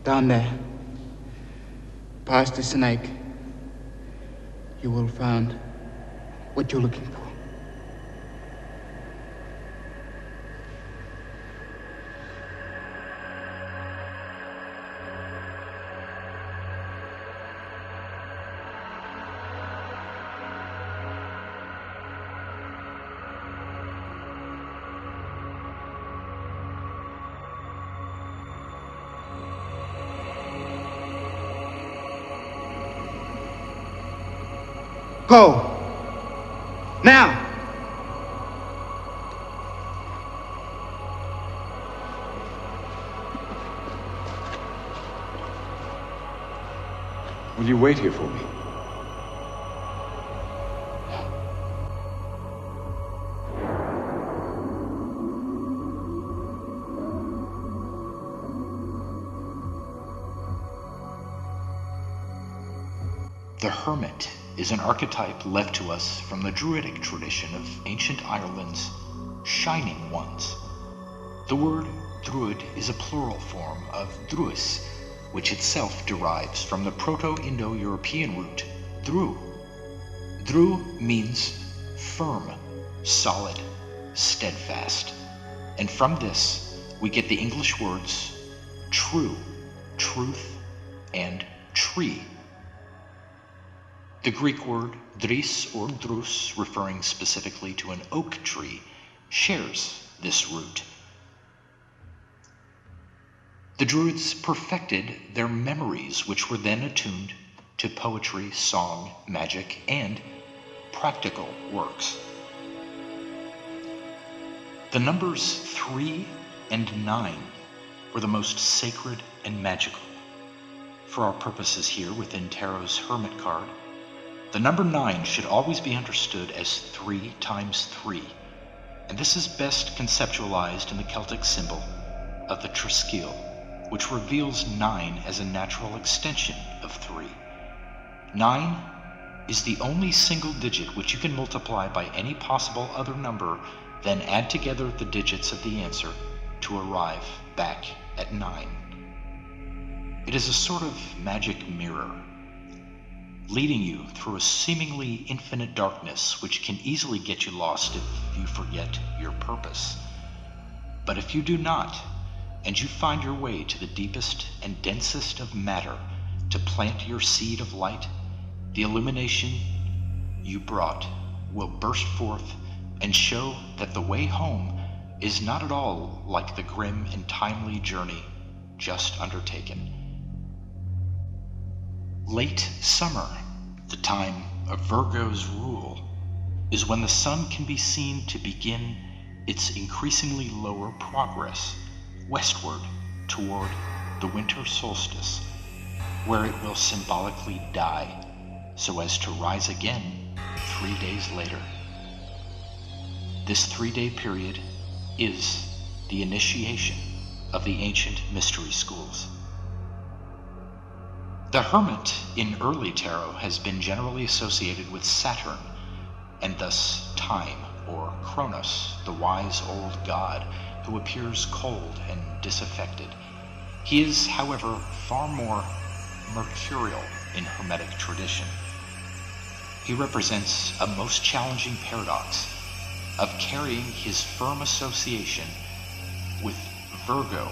Down there, past the snake, you will find what you're looking for. Go! Now! Will you wait here for me? The Hermit is an archetype left to us from the Druidic tradition of ancient Ireland's Shining Ones. The word Druid is a plural form of Druis, which itself derives from the Proto-Indo-European root Dru. Dru means firm, solid, steadfast, and from this we get the English words true, truth, and tree. The Greek word dris or drus, referring specifically to an oak tree, shares this root. The Druids perfected their memories, which were then attuned to poetry, song, magic, and practical works. The numbers 3 and 9 were the most sacred and magical. For our purposes here within Tarot's Hermit card, the number 9 should always be understood as 3 times 3, and this is best conceptualized in the Celtic symbol of the Triskele, which reveals 9 as a natural extension of 3. 9 is the only single digit which you can multiply by any possible other number, then add together the digits of the answer to arrive back at 9. It is a sort of magic mirror, leading you through a seemingly infinite darkness which can easily get you lost if you forget your purpose. But if you do not, and you find your way to the deepest and densest of matter to plant your seed of light, the illumination you brought will burst forth and show that the way home is not at all like the grim and timely journey just undertaken. Late summer, the time of Virgo's rule, is when the sun can be seen to begin its increasingly lower progress westward toward the winter solstice, where it will symbolically die, so as to rise again 3 days later. This 3-day period is the initiation of the ancient mystery schools. The Hermit in early tarot has been generally associated with Saturn, and thus time, or Kronos, the wise old god who appears cold and disaffected. He is, however, far more mercurial in Hermetic tradition. He represents a most challenging paradox of carrying his firm association with Virgo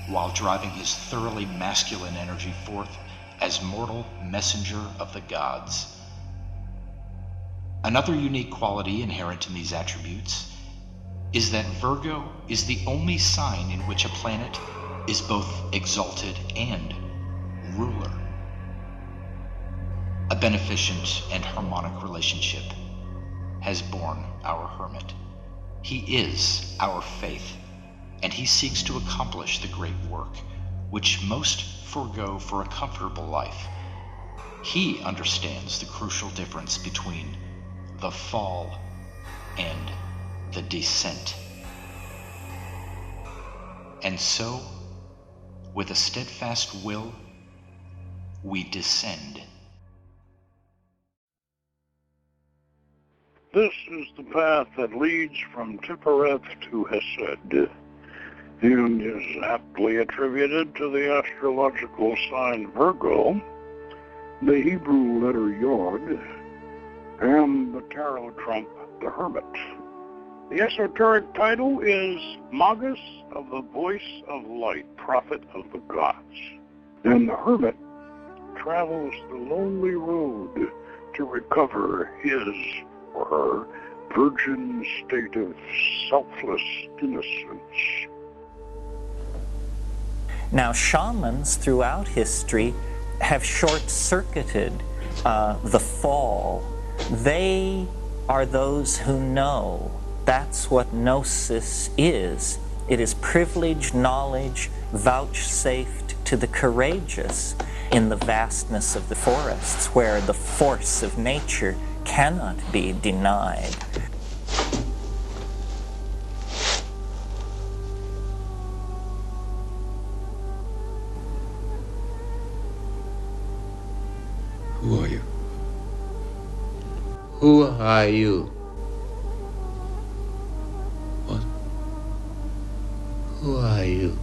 while driving his thoroughly masculine energy forth as mortal messenger of the gods. Another unique quality inherent in these attributes is that Virgo is the only sign in which a planet is both exalted and ruler. A beneficent and harmonic relationship has born our Hermit. He is our faith, and he seeks to accomplish the great work, which most forego for a comfortable life. He understands the crucial difference between the fall and the descent. And so, with a steadfast will, we descend. This is the path that leads from Tippereth to Hesed. and is aptly attributed to the astrological sign Virgo, the Hebrew letter Yod, and the tarot trump, the Hermit. The esoteric title is Magus of the Voice of Light, Prophet of the Gods. And the Hermit travels the lonely road to recover his or her virgin state of selfless innocence. Now, shamans throughout history have short-circuited the fall. They are those who know. That's what gnosis is. It is privileged knowledge vouchsafed to the courageous in the vastness of the forests, where the force of nature cannot be denied. Who are you? Who are you? What? Who are you?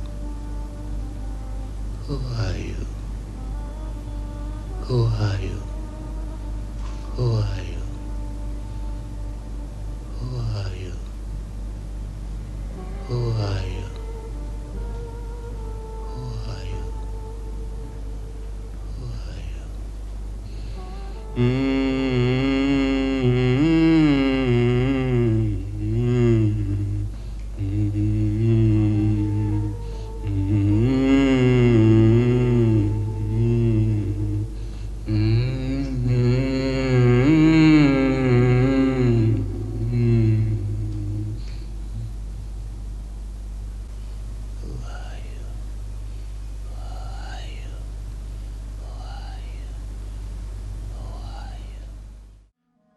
Who are you? Who are you? Who are you? Who are you? Who are you? Who are you? Who are you?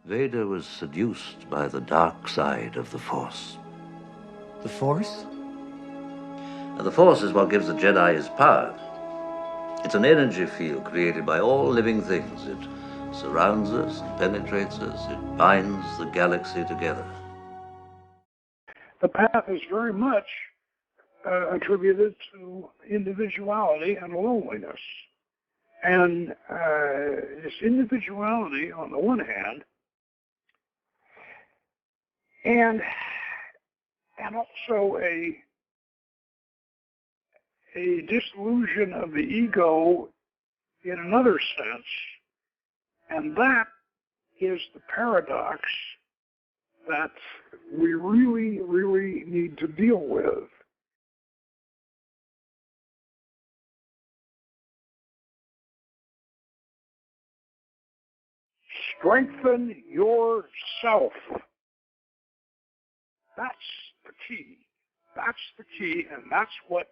Vader was seduced by the dark side of the Force. The Force? And the Force is what gives the Jedi his power. It's an energy field created by all living things. It surrounds us, it penetrates us, it binds the galaxy together. The path is very much attributed to individuality and loneliness. And this individuality, on the one hand, and also a disillusion of the ego in another sense, and that is the paradox that we really, really need to deal with. Strengthen yourself. That's the key. That's the key, and that's what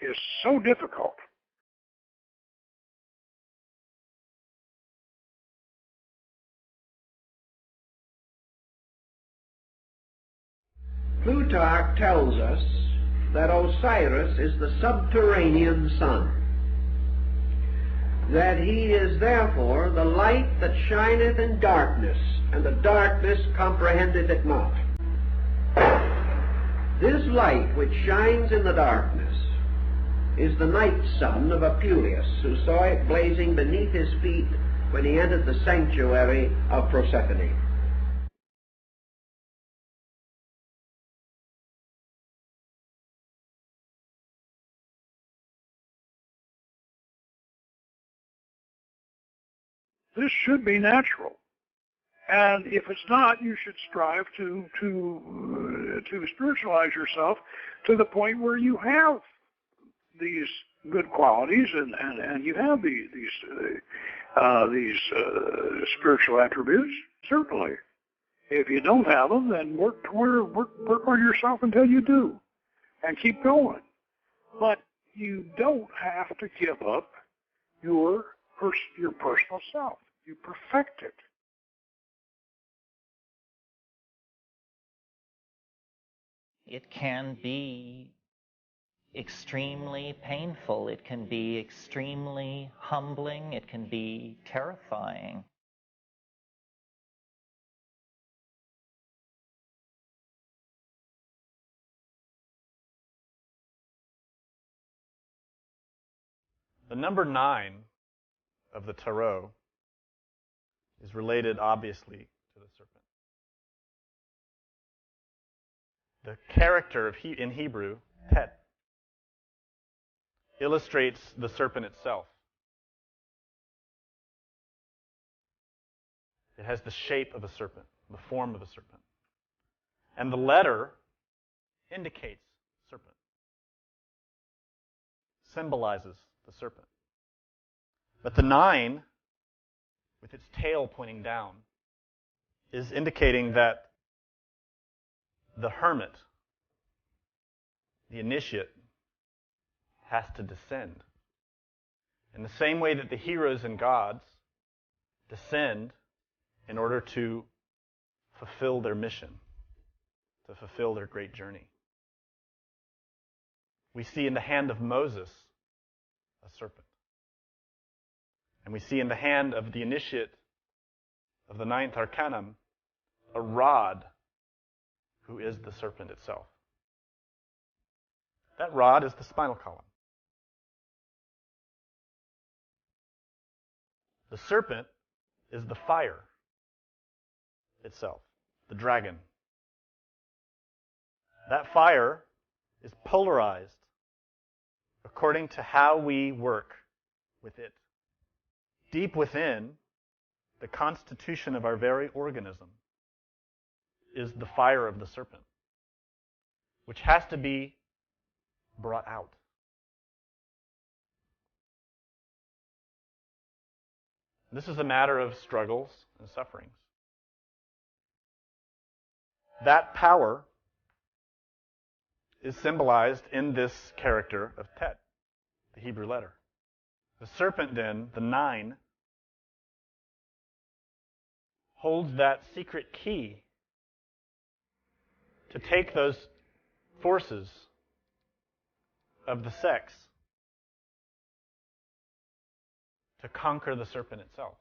is so difficult. Plutarch tells us that Osiris is the subterranean sun, that he is therefore the light that shineth in darkness, and the darkness comprehendeth it not. This light which shines in the darkness is the night sun of Apuleius, who saw it blazing beneath his feet when he entered the sanctuary of Proserpine. This should be natural. And if it's not, you should strive to spiritualize yourself to the point where you have these good qualities and you have these spiritual attributes. Certainly, if you don't have them, then work on yourself until you do, and keep going. But you don't have to give up your personal self. You perfect it. It can be extremely painful. It can be extremely humbling. It can be terrifying. The number 9 of the tarot is related, obviously, to the serpent. The character in Hebrew, tet, illustrates the serpent itself. It has the shape of a serpent, the form of a serpent. And the letter indicates serpent, symbolizes the serpent. But the 9, with its tail pointing down, is indicating that the hermit, the initiate, has to descend. In the same way that the heroes and gods descend in order to fulfill their mission, to fulfill their great journey. We see in the hand of Moses a serpent. And we see in the hand of the initiate of the 9th arcanum a rod who is the serpent itself. That rod is the spinal column. The serpent is the fire itself, the dragon. That fire is polarized according to how we work with it. Deep within, the constitution of our very organism is the fire of the serpent, which has to be brought out. This is a matter of struggles and sufferings. That power is symbolized in this character of Tet, the Hebrew letter. The serpent then, the 9, holds that secret key to take those forces of the sex to conquer the serpent itself.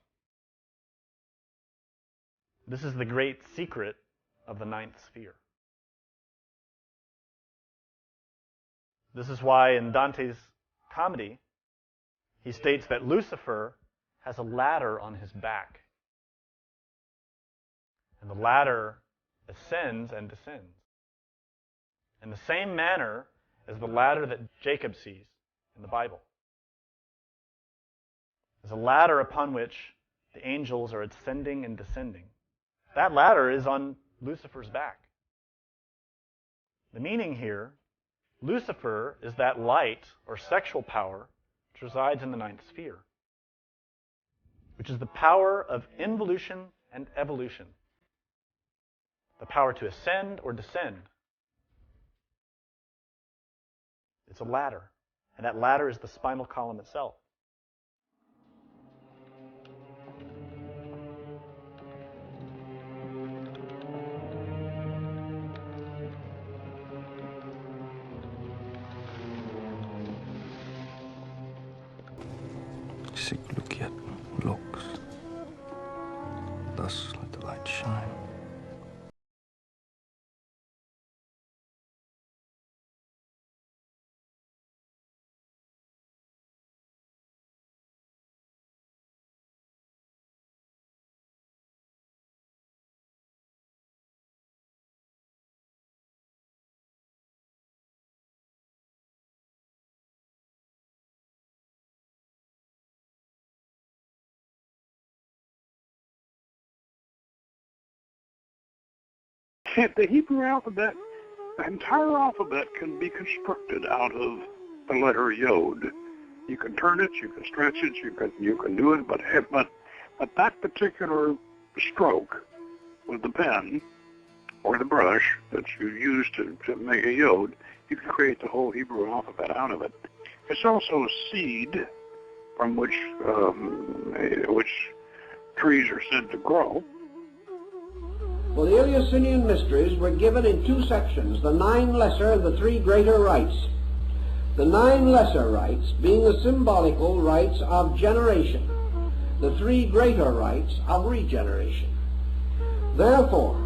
This is the great secret of the 9th sphere. This is why in Dante's comedy, he states that Lucifer has a ladder on his back. And the ladder ascends and descends in the same manner as the ladder that Jacob sees in the Bible. There's a ladder upon which the angels are ascending and descending. That ladder is on Lucifer's back. The meaning here, Lucifer is that light or sexual power which resides in the 9th sphere, which is the power of involution and evolution, the power to ascend or descend. It's a ladder, and that ladder is the spinal column itself. Sic luciat lux. Thus let the light shine. The Hebrew alphabet, the entire alphabet can be constructed out of the letter Yod. You can turn it, you can stretch it, you can do it, but that particular stroke with the pen or the brush that you use to make a Yod, you can create the whole Hebrew alphabet out of it. It's also a seed from which trees are said to grow. Well, the Eleusinian mysteries were given in 2 sections, the 9 lesser and the 3 greater rites. The 9 lesser rites being the symbolical rites of generation, the 3 greater rites of regeneration. Therefore,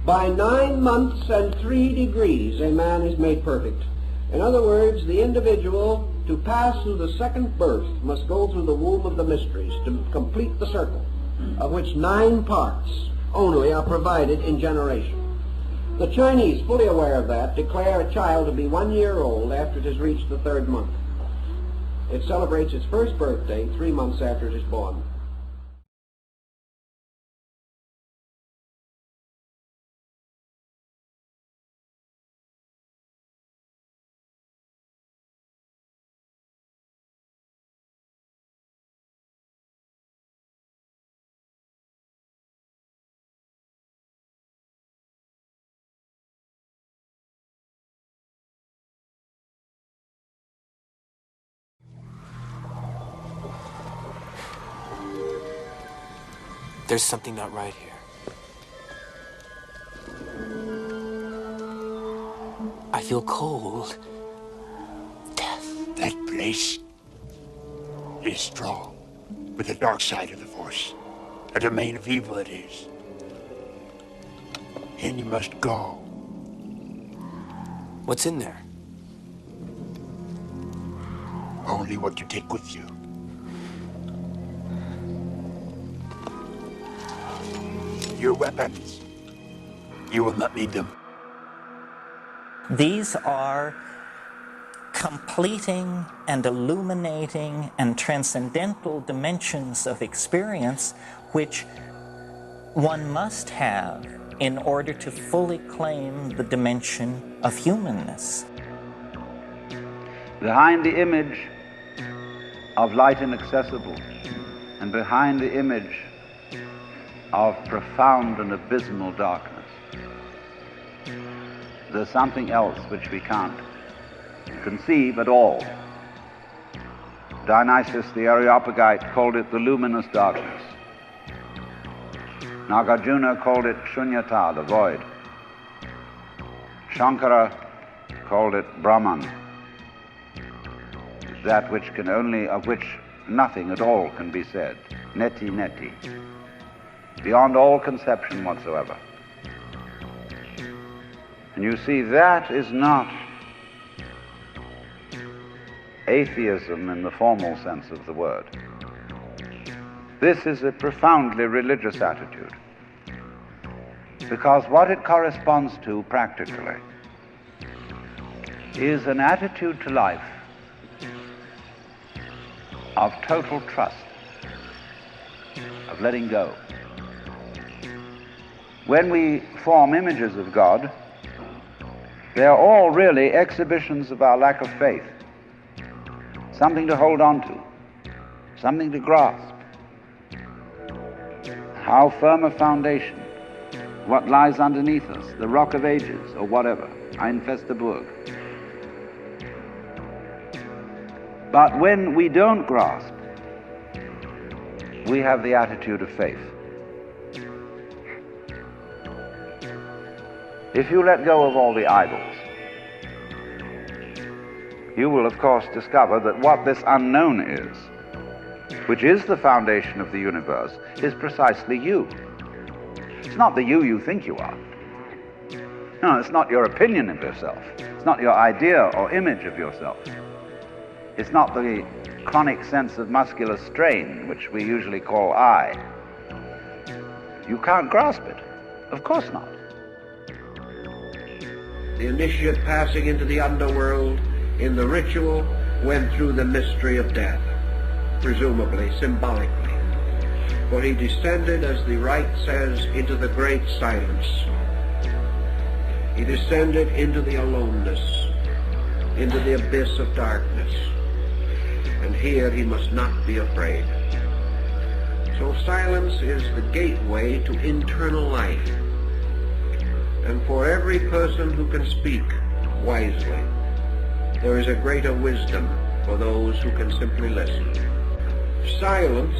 by 9 months and 3 degrees a man is made perfect. In other words, the individual To pass through the second birth must go through the womb of the mysteries to complete the circle, of which 9 parts only are provided in generation. The Chinese, fully aware of that, declare a child to be 1 year old after it has reached the 3rd month. It celebrates its first birthday 3 months after it is born. There's something not right here. I feel cold. Death. That place is strong with the dark side of the Force. A domain of evil it is. And you must go. What's in there? Only what you take with you. Your weapons. You will not need them. These are completing and illuminating and transcendental dimensions of experience which one must have in order to fully claim the dimension of humanness. Behind the image of light inaccessible and behind the image of profound and abysmal darkness, there's something else which we can't conceive at all. Dionysius the Areopagite called it the luminous darkness. Nagarjuna called it shunyata, the void. Shankara called it Brahman, that which can only, of which nothing at all can be said. Neti neti. Beyond all conception whatsoever. And you see, that is not atheism in the formal sense of the word. This is a profoundly religious attitude, because what it corresponds to practically is an attitude to life of total trust, of letting go. When we form images of God, they are all really exhibitions of our lack of faith, something to hold on to, something to grasp. How firm a foundation, what lies underneath us, the rock of ages, or whatever, ein feste Burg. But when we don't grasp, we have the attitude of faith. If you let go of all the idols, you will of course discover that what this unknown is, which is the foundation of the universe, is precisely you. It's not the you think you are. No, it's not your opinion of yourself. It's not your idea or image of yourself. It's not the chronic sense of muscular strain, which we usually call I. You can't grasp it. Of course not. The initiate passing into the underworld in the ritual went through the mystery of death, presumably, symbolically. For he descended, as the rite says, into the great silence. He descended into the aloneness, into the abyss of darkness. And here he must not be afraid. So silence is the gateway to internal life. And for every person who can speak wisely, there is a greater wisdom for those who can simply listen. Silence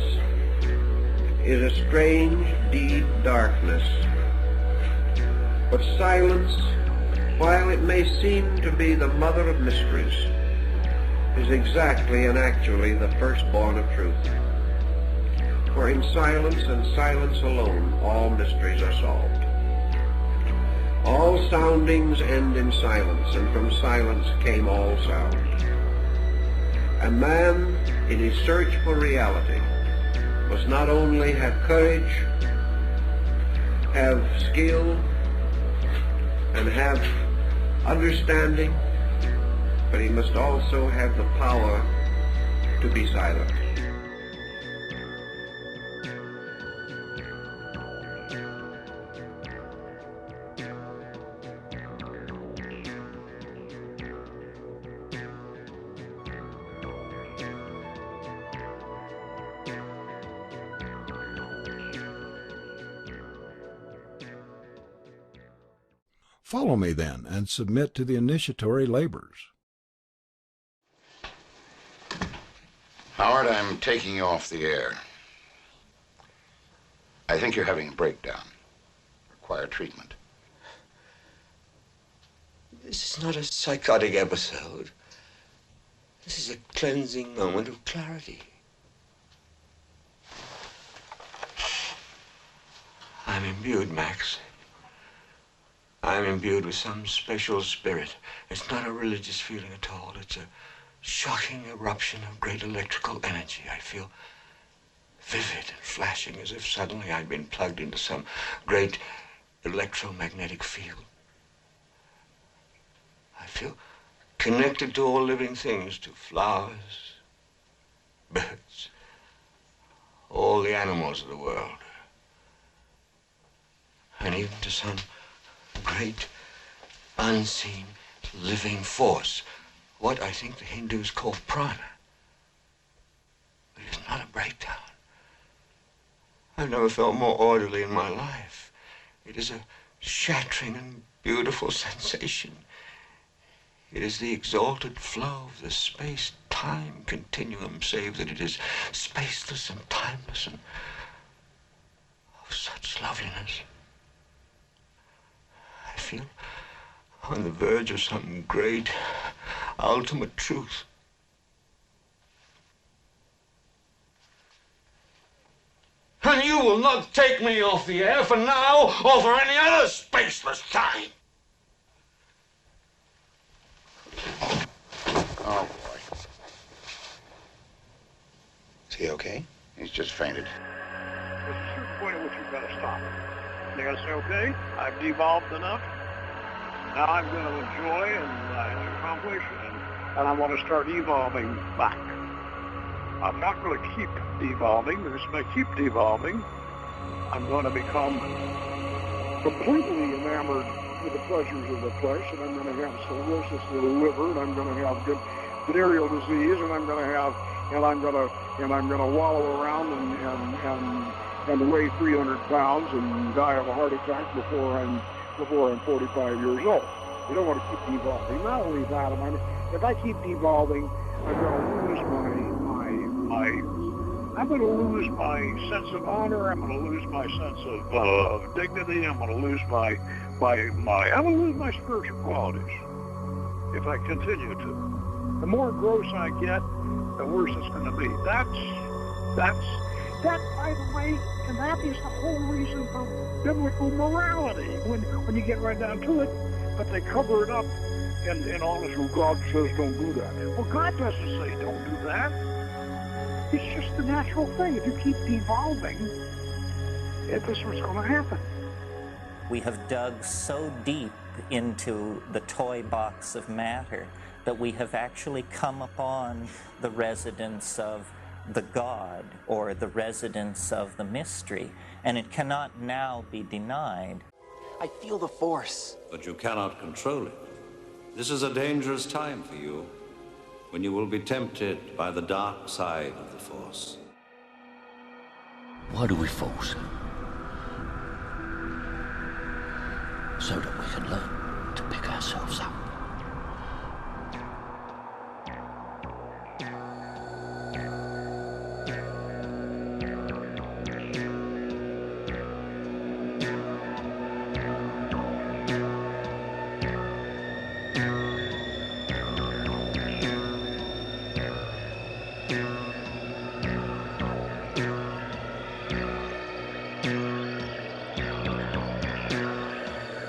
is a strange, deep darkness. But silence, while it may seem to be the mother of mysteries, is exactly and actually the firstborn of truth. For in silence and silence alone, all mysteries are solved. All soundings end in silence, and from silence came all sound. A man in his search for reality must not only have courage, have skill, and have understanding, but he must also have the power to be silent. Follow me then, and submit to the initiatory labors. Howard, I'm taking you off the air. I think you're having a breakdown. Require treatment. This is not a psychotic episode. This is a cleansing moment of clarity. I'm imbued, Max. I'm imbued with some special spirit. It's not a religious feeling at all. It's a shocking eruption of great electrical energy. I feel vivid and flashing, as if suddenly I'd been plugged into some great electromagnetic field. I feel connected to all living things, to flowers, birds, all the animals of the world, and even to some great, unseen, living force, what I think the Hindus call prana. But it's not a breakdown. I've never felt more orderly in my life. It is a shattering and beautiful sensation. It is the exalted flow of the space-time continuum, save that it is spaceless and timeless and of such loveliness. I feel on the verge of some great, ultimate truth. And you will not take me off the air for now or for any other spaceless time. Oh, boy. Is he okay? He's just fainted. There's a certain point at which you've got to stop. You got to say, okay, I've devolved enough. Now I'm going to enjoy and accomplish, and I want to start evolving back. I'm not going to keep devolving, because if I keep devolving, I'm going to become completely enamored with the pleasures of the flesh, and I'm going to have cirrhosis of the liver, and I'm going to have venereal disease, and I'm going to wallow around and weigh 300 pounds and die of a heart attack before I'm 45 years old. You don't want to keep devolving. Not only that, if I keep devolving, I'm going to lose my sense of honor. I'm going to lose my sense of dignity. I'm going to lose my spiritual qualities if I continue to. The more gross I get, the worse it's going to be. That, by the way, and that is the whole reason for biblical morality. When you get right down to it, but they cover it up in all this. Well, God says don't do that. Well, God doesn't say don't do that. It's just the natural thing. If you keep devolving, this is what's going to happen. We have dug so deep into the toy box of matter that we have actually come upon the residence of the God, or the residence of the mystery, and it cannot now be denied. I feel the force. But you cannot control it. This is a dangerous time for you, when you will be tempted by the dark side of the force. Why do we force? So that we can learn to pick ourselves up.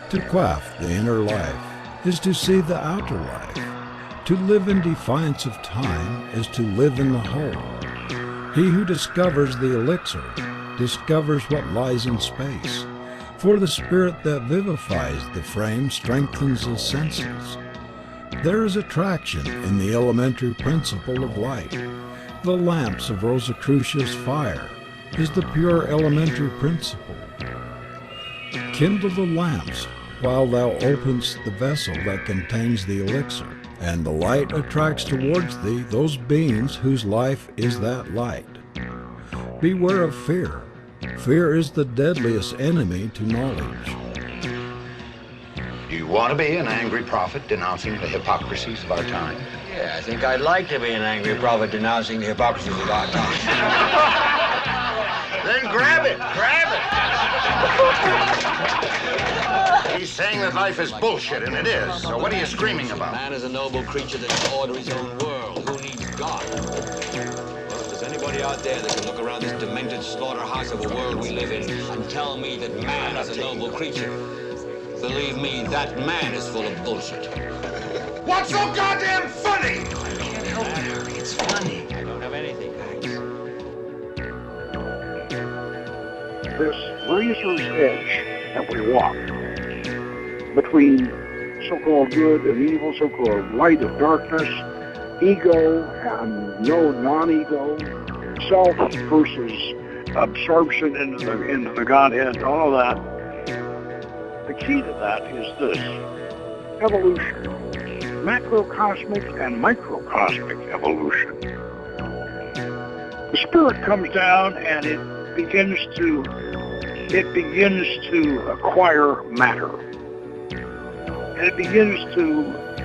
To quaff the inner life is to see the outer life. To live in defiance of time is to live in the whole. He who discovers the elixir discovers what lies in space, for the spirit that vivifies the frame strengthens the senses. There is attraction in the elementary principle of light. The lamps of Rosicrucius' fire is the pure elementary principle. Kindle the lamps while thou openest the vessel that contains the elixir, and the light attracts towards thee those beings whose life is that light. Beware of fear. Fear is the deadliest enemy to knowledge. Do you want to be an angry prophet denouncing the hypocrisies of our time? Yeah, I think I'd like to be an angry prophet denouncing the hypocrisies of our time. Then grab it! Grab it! He's saying that life is bullshit, and it is. So what are you screaming about? Man is a noble creature that can order his own world. Who needs God? Well, if there's anybody out there that can look around this demented slaughterhouse of a world we live in and tell me that man is a noble creature, believe me, that man is full of bullshit. What's so goddamn funny? I can't help it. It's funny. I don't have anything, thanks. This razor's edge that we walk between so-called good and evil, so-called light and darkness, ego and no non-ego, self versus absorption into the Godhead, all of that. The key to that is this: evolution, macrocosmic and microcosmic evolution. The spirit comes down and it begins to acquire matter. And it begins to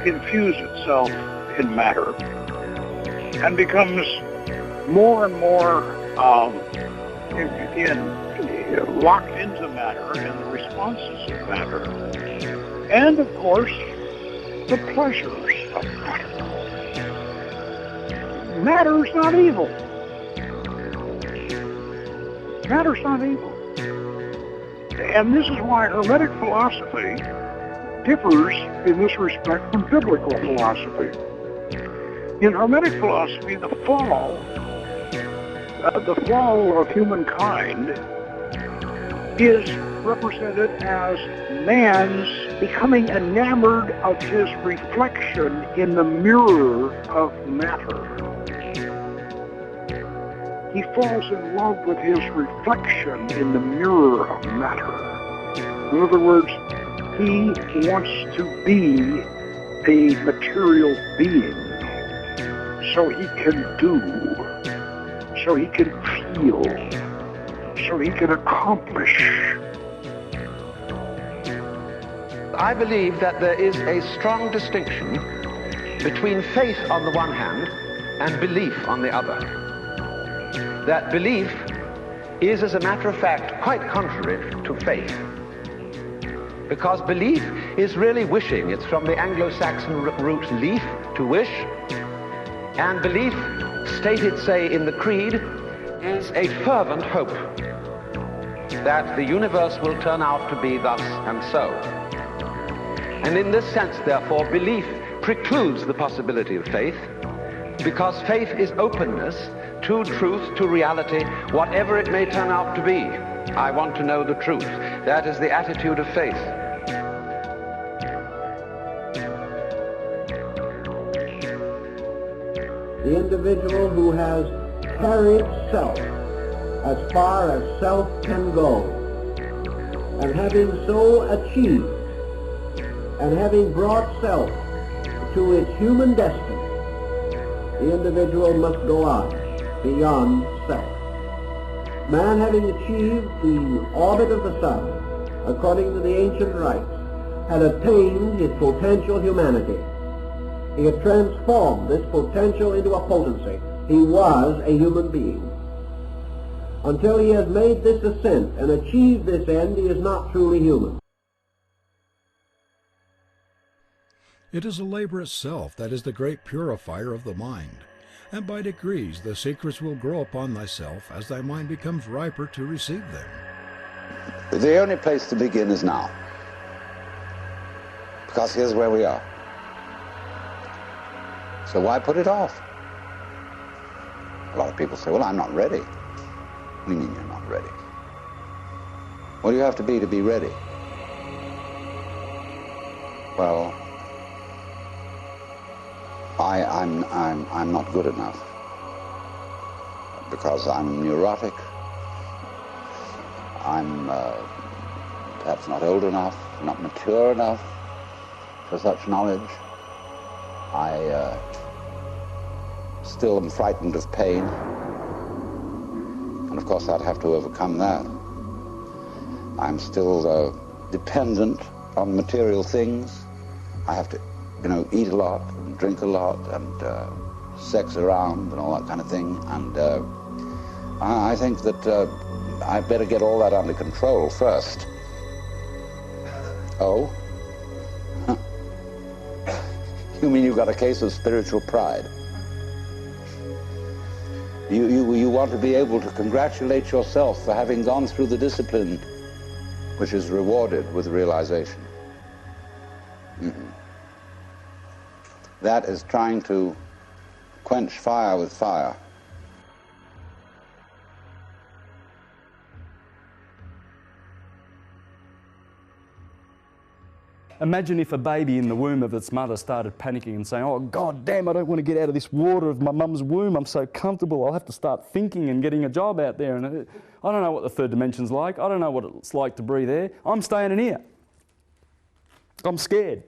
infuse itself in matter and becomes more and more locked into matter and the responses of matter. And, of course, the pleasures of matter. Matter's not evil. Matter's not evil. And this is why Hermetic philosophy differs in this respect from biblical philosophy. In Hermetic philosophy, the fall of humankind is represented as man's becoming enamored of his reflection in the mirror of matter. He falls in love with his reflection in the mirror of matter. In other words, he wants to be a material being so he can do, so he can feel, so he can accomplish. I believe that there is a strong distinction between faith on the one hand and belief on the other. That belief is, as a matter of fact, quite contrary to faith. Because belief is really wishing. It's from the Anglo-Saxon root leaf, to wish. And belief, stated, say, in the Creed, is a fervent hope that the universe will turn out to be thus and so. And in this sense, therefore, belief precludes the possibility of faith, because faith is openness to truth, to reality, whatever it may turn out to be. I want to know the truth. That is the attitude of faith. The individual who has carried self as far as self can go, and having so achieved, and having brought self to its human destiny, the individual must go on beyond self. Man, having achieved the orbit of the sun, according to the ancient rites, had attained his potential humanity. He had transformed this potential into a potency. He was a human being. Until he has made this ascent and achieved this end, he is not truly human. It is a labor itself that is the great purifier of the mind, and by degrees the secrets will grow upon thyself as thy mind becomes riper to receive them. The only place to begin is now, because here's where we are. So why put it off? A lot of people say, well, I'm not ready. What do you mean you're not ready? What do you have to be ready? Well, I'm not good enough because I'm neurotic. I'm perhaps not old enough, not mature enough for such knowledge. I still am frightened of pain, and of course I'd have to overcome that. I'm still dependent on material things. I have to, eat a lot and drink a lot and sex around and all that kind of thing. And I think that I better get all that under control first. Oh? You mean you've got a case of spiritual pride? You want to be able to congratulate yourself for having gone through the discipline which is rewarded with realization. That is trying to quench fire with fire. Imagine if a baby in the womb of its mother started panicking and saying, oh, God damn, I don't want to get out of this water of my mum's womb. I'm so comfortable. I'll have to start thinking and getting a job out there. And I don't know what the third dimension's like. I don't know what it's like to breathe air. I'm staying in here. I'm scared,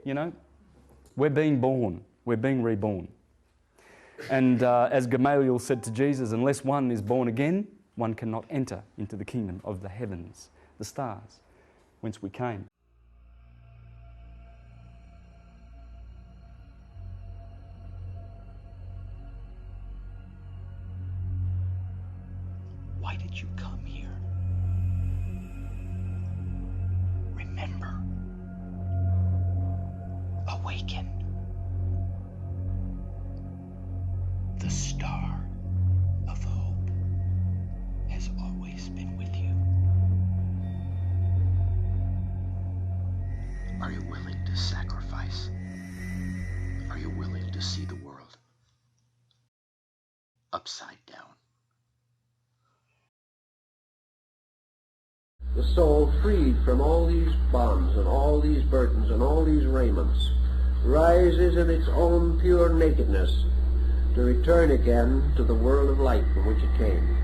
We're being born. We're being reborn. And as Gamaliel said to Jesus, unless one is born again, one cannot enter into the kingdom of the heavens, the stars, whence we came. Why did you come here? Remember. Awaken. The star of hope has always been with you. Are you willing to sacrifice? Are you willing to see the world upside down? The soul, freed from all these bonds and all these burdens and all these raiments, rises in its own pure nakedness to return again to the world of light from which it came.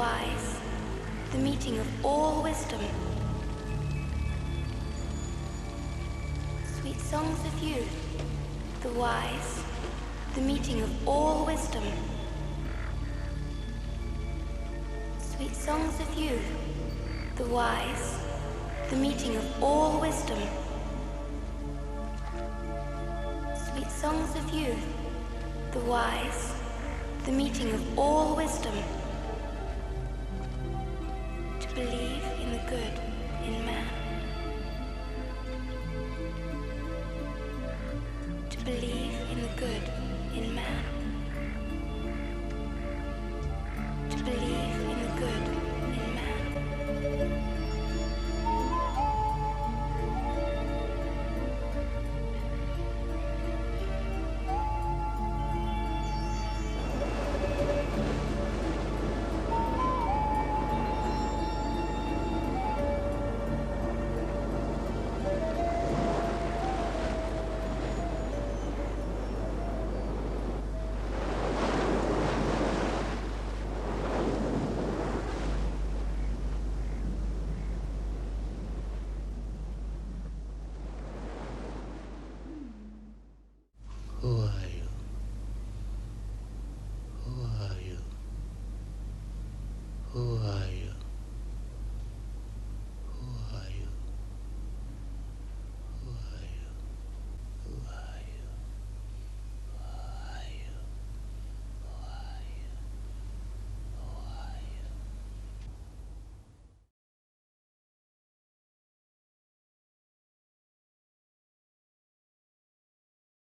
wise, the meeting of all wisdom. Sweet songs of youth, the wise, the meeting of all wisdom. Sweet songs of youth, the wise, the meeting of all wisdom. Sweet songs of youth, the wise, the meeting of all wisdom. To believe in the good